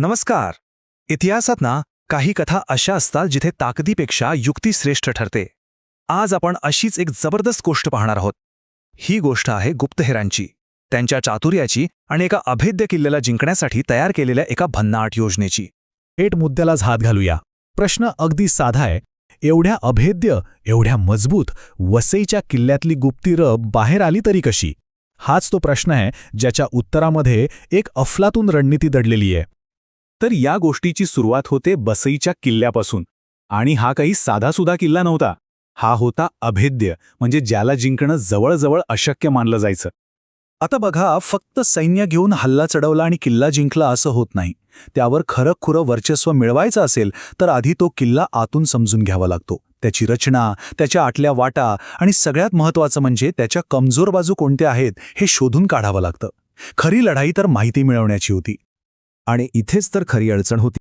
नमस्कार. इतिहासात ना काही कथा अशा असतात जिथे ताकदीपेक्षा युक्ती श्रेष्ठ ठरते. आज आपण अशीच एक जबरदस्त गोष्ट पाहणार आहोत. ही गोष्ट आहे गुप्तहेरांची, त्यांच्या चातुर्याची आणि एका अभेद्य किल्ल्याला जिंकण्यासाठी तयार केलेल्या एका भन्नाट योजनेची. थेट मुद्द्यालाच हात घालूया. प्रश्न अगदी साधा आहे. एवढ्या अभेद्य, एवढ्या मजबूत वसईच्या किल्ल्यातली गुप्ती रब बाहेर आली तरी कशी? हाच तो प्रश्न आहे ज्याच्या उत्तरामध्ये एक अफलातून रणनीती दडलेली आहे. तर या गोष्टीची सुरुवात होते बसईच्या किल्ल्यापासून. आणि हा काही साधासुधा किल्ला नव्हता. हा होता अभेद्य, म्हणजे ज्याला जिंकणं जवळजवळ अशक्य मानलं जायचं. आता बघा, फक्त सैन्य घेऊन हल्ला चढवला आणि किल्ला जिंकला असं होत नाही. त्यावर खरं वर्चस्व मिळवायचं असेल तर आधी तो किल्ला आतून समजून घ्यावा लागतो. त्याची रचना, त्याच्या आतल्या वाटा आणि सगळ्यात महत्त्वाचं म्हणजे त्याच्या कमजोर बाजू कोणत्या आहेत हे शोधून काढावं लागतं. खरी लढाई तर माहिती मिळवण्याची होती. आणि इथेच तर खरी अडचण होती.